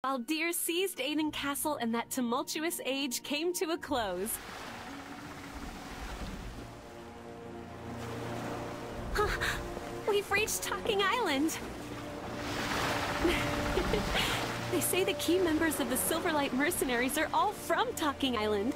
Aldir seized Aiden Castle and that tumultuous age came to a close. We've reached Talking Island. They say the key members of the Silverlight Mercenaries are all from Talking Island.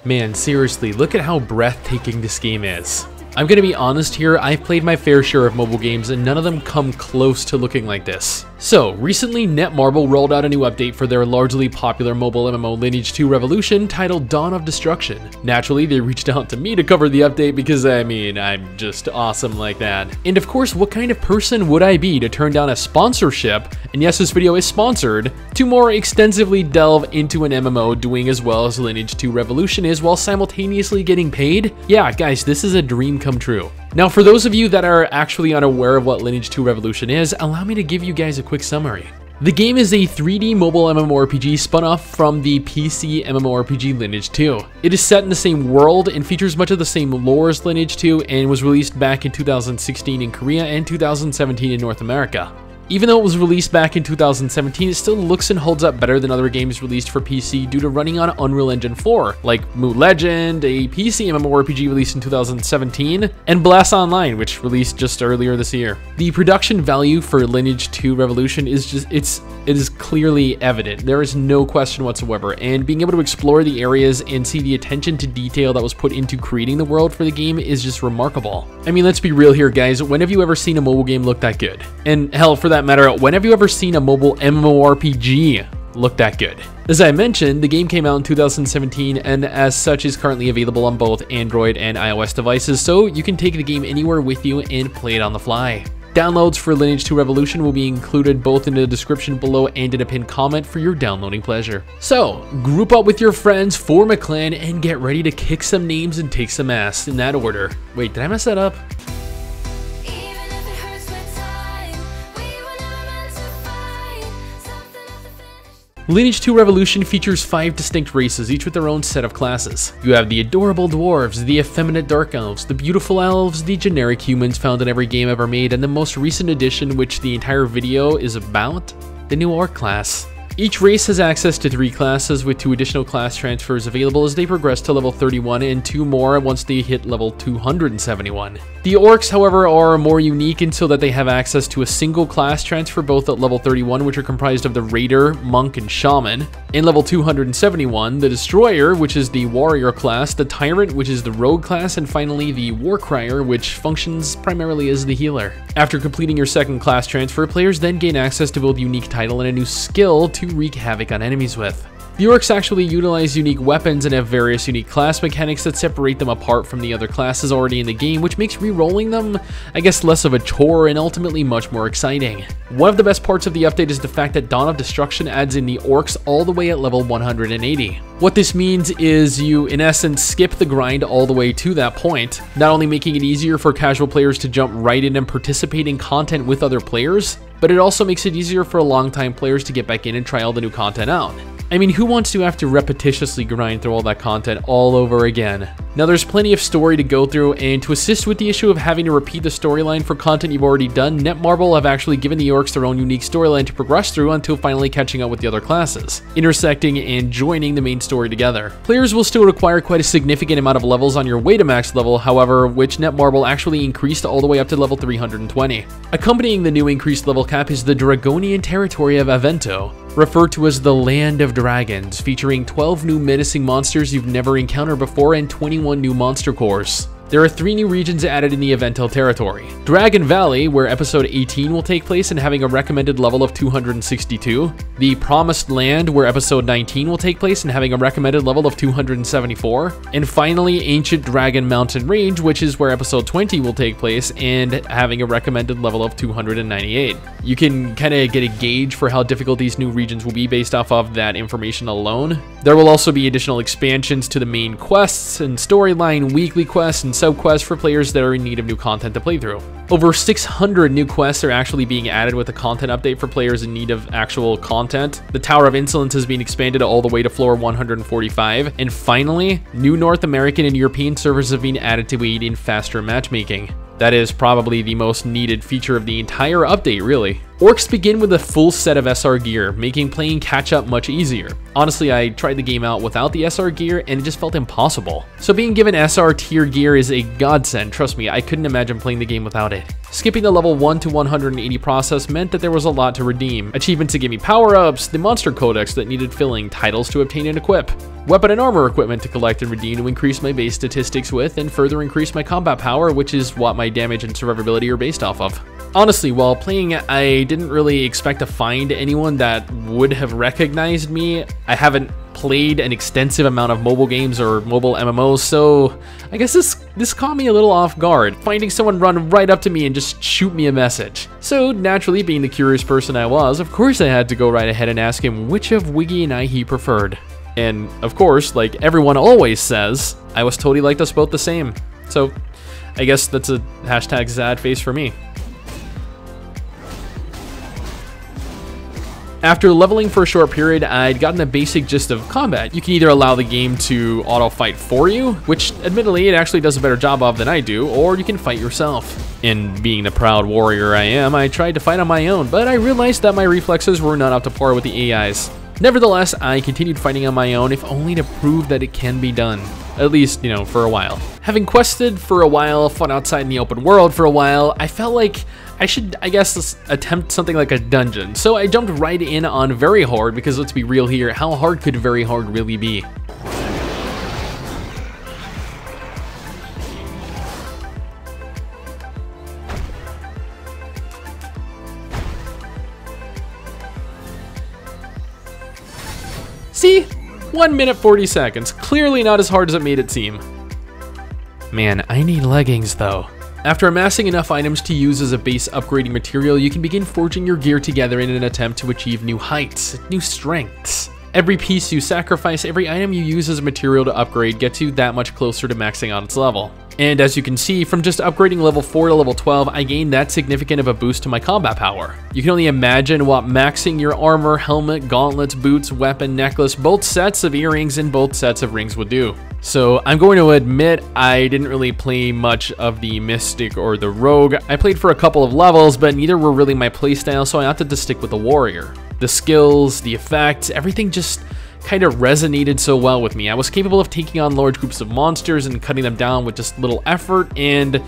Man, seriously, look at how breathtaking this game is. I'm gonna be honest here, I've played my fair share of mobile games and none of them come close to looking like this. So, recently Netmarble rolled out a new update for their largely popular mobile MMO Lineage 2 Revolution titled Dawn of Destruction. Naturally, they reached out to me to cover the update because, I mean, I'm just awesome like that. And of course, what kind of person would I be to turn down a sponsorship, and yes, this video is sponsored, to more extensively delve into an MMO doing as well as Lineage 2 Revolution is while simultaneously getting paid? Yeah, guys, this is a dream come true. Now, for those of you that are actually unaware of what Lineage 2 Revolution is, allow me to give you guys a quick summary. The game is a 3D mobile MMORPG spun off from the PC MMORPG Lineage 2. It is set in the same world and features much of the same lore as Lineage 2 and was released back in 2016 in Korea and 2017 in North America. Even though it was released back in 2017, it still looks and holds up better than other games released for PC due to running on Unreal Engine 4, like Mood Legend, a PC MMORPG released in 2017, and Blast Online, which released just earlier this year. The production value for Lineage 2 Revolution is just, it is clearly evident. There is no question whatsoever, and being able to explore the areas and see the attention to detail that was put into creating the world for the game is just remarkable. I mean, let's be real here, guys. When have you ever seen a mobile game look that good? And hell, for that matter, when have you ever seen a mobile MMORPG look that good? As I mentioned, the game came out in 2017 and as such is currently available on both Android and iOS devices, so you can take the game anywhere with you and play it on the fly. Downloads for Lineage 2 Revolution will be included both in the description below and in a pinned comment for your downloading pleasure. So, group up with your friends, form a clan, and get ready to kick some names and take some ass in that order. Wait, did I mess that up? Lineage 2 Revolution features 5 distinct races, each with their own set of classes. You have the adorable dwarves, the effeminate dark elves, the beautiful elves, the generic humans found in every game ever made, and the most recent addition, which the entire video is about, the new orc class. Each race has access to 3 classes with 2 additional class transfers available as they progress to level 31 and 2 more once they hit level 271. The orcs, however, are more unique in so that they have access to a single class transfer both at level 31, which are comprised of the Raider, Monk, and Shaman, and level 271, the Destroyer, which is the Warrior class, the Tyrant, which is the Rogue class, and finally the Warcrier, which functions primarily as the healer. After completing your second class transfer, players then gain access to both unique title and a new skill to wreak havoc on enemies with. The orcs actually utilize unique weapons and have various unique class mechanics that separate them apart from the other classes already in the game, which makes re-rolling them, I guess, less of a chore and ultimately much more exciting. One of the best parts of the update is the fact that Dawn of Destruction adds in the orcs all the way at level 180. What this means is you, in essence, skip the grind all the way to that point, not only making it easier for casual players to jump right in and participate in content with other players, but it also makes it easier for long-time players to get back in and try all the new content out. I mean, who wants to have to repetitiously grind through all that content all over again? Now, there's plenty of story to go through, and to assist with the issue of having to repeat the storyline for content you've already done, Netmarble have actually given the orcs their own unique storyline to progress through until finally catching up with the other classes, intersecting and joining the main story together. Players will still require quite a significant amount of levels on your way to max level, however, which Netmarble actually increased all the way up to level 320. Accompanying the new increased level cap is the Dragonian territory of Avento, referred to as the Land of Dragons, featuring 12 new menacing monsters you've never encountered before and 21 new monster cores. There are 3 new regions added in the Avento territory. Dragon Valley, where episode 18 will take place and having a recommended level of 262. The Promised Land, where episode 19 will take place and having a recommended level of 274. And finally, Ancient Dragon Mountain Range, which is where episode 20 will take place and having a recommended level of 298. You can kind of get a gauge for how difficult these new regions will be based off of that information alone. There will also be additional expansions to the main quests and storyline, weekly quests, and sub-quests for players that are in need of new content to play through. Over 600 new quests are actually being added with the content update for players in need of actual content. The Tower of Insolence has been expanded all the way to floor 145. And finally, new North American and European servers have been added to aid in faster matchmaking. That is probably the most needed feature of the entire update, really. Orcs begin with a full set of SR gear, making playing catch-up much easier. Honestly, I tried the game out without the SR gear and it just felt impossible. So being given SR tier gear is a godsend, trust me, I couldn't imagine playing the game without it. Skipping the level 1 to 180 process meant that there was a lot to redeem. Achievements to give me power-ups, the monster codex that needed filling, titles to obtain and equip, weapon and armor equipment to collect and redeem to increase my base statistics with and further increase my combat power, which is what my damage and survivability are based off of. Honestly, while playing, I didn't really expect to find anyone that would have recognized me. I haven't played an extensive amount of mobile games or mobile MMOs, so I guess this caught me a little off guard, finding someone run right up to me and just shoot me a message. So naturally, being the curious person I was, of course I had to go right ahead and ask him which of Wiggy and I he preferred. And of course, like everyone always says, I was told he liked us both the same. So I guess that's a hashtag sad face for me. After leveling for a short period, I'd gotten a basic gist of combat. You can either allow the game to auto-fight for you, which admittedly it actually does a better job of than I do, or you can fight yourself. And being the proud warrior I am, I tried to fight on my own, but I realized that my reflexes were not up to par with the AIs. Nevertheless, I continued fighting on my own, if only to prove that it can be done. At least, you know, for a while. Having quested for a while, fought outside in the open world for a while, I felt like I should, I guess, attempt something like a dungeon. So I jumped right in on very hard, because let's be real here, how hard could very hard really be? See? 1 minute 40 seconds. Clearly not as hard as it made it seem. Man, I need leggings though. After amassing enough items to use as a base upgrading material, you can begin forging your gear together in an attempt to achieve new heights, new strengths. Every piece you sacrifice, every item you use as a material to upgrade gets you that much closer to maxing out its level. And as you can see, from just upgrading level 4 to level 12, I gained that significant of a boost to my combat power. You can only imagine what maxing your armor, helmet, gauntlets, boots, weapon, necklace, both sets of earrings, and both sets of rings would do. So I'm going to admit I didn't really play much of the Mystic or the Rogue. I played for a couple of levels, but neither were really my playstyle, so I opted to stick with the Warrior. The skills, the effects, everything just kind of resonated so well with me. I was capable of taking on large groups of monsters and cutting them down with just little effort, and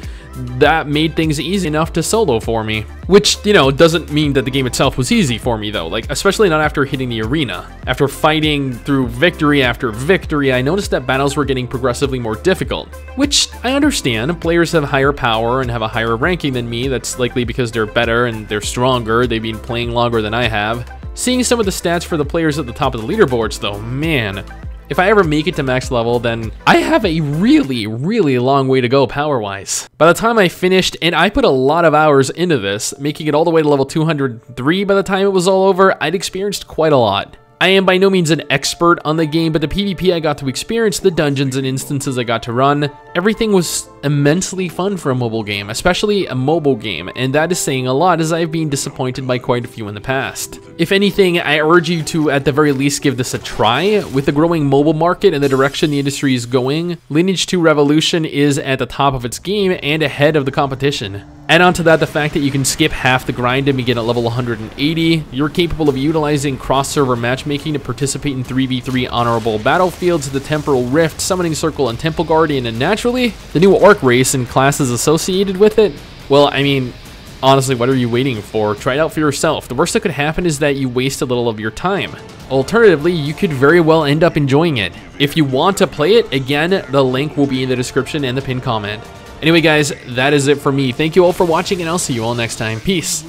that made things easy enough to solo for me. Which, you know, doesn't mean that the game itself was easy for me though, like especially not after hitting the arena. After fighting through victory after victory, I noticed that battles were getting progressively more difficult. Which I understand, players have higher power and have a higher ranking than me. That's likely because they're better and they're stronger, they've been playing longer than I have. Seeing some of the stats for the players at the top of the leaderboards though, man, if I ever make it to max level, then I have a really, really long way to go power-wise. By the time I finished, and I put a lot of hours into this, making it all the way to level 203 by the time it was all over, I'd experienced quite a lot. I am by no means an expert on the game, but the PvP I got to experience, the dungeons and instances I got to run, everything was immensely fun for a mobile game, especially a mobile game, and that is saying a lot as I've been disappointed by quite a few in the past. If anything, I urge you to at the very least give this a try. With the growing mobile market and the direction the industry is going, Lineage 2 Revolution is at the top of its game and ahead of the competition. Add on to that the fact that you can skip half the grind and begin at level 180, you're capable of utilizing cross-server matchmaking to participate in 3v3 honorable battlefields, the Temporal Rift, Summoning Circle, and Temple Guardian, and naturally, the new Orc race and classes associated with it. Well, I mean, honestly, what are you waiting for? Try it out for yourself. The worst that could happen is that you waste a little of your time. Alternatively, you could very well end up enjoying it. If you want to play it, again, the link will be in the description and the pinned comment. Anyway guys, that is it for me. Thank you all for watching, and I'll see you all next time. Peace.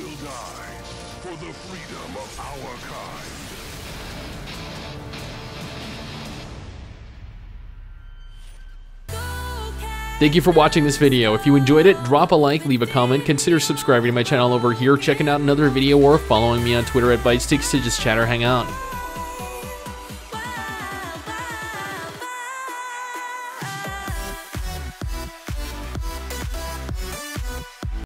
Thank you for watching this video. If you enjoyed it, drop a like, leave a comment, consider subscribing to my channel over here, checking out another video, or following me on Twitter at STIX to just chat or hang out.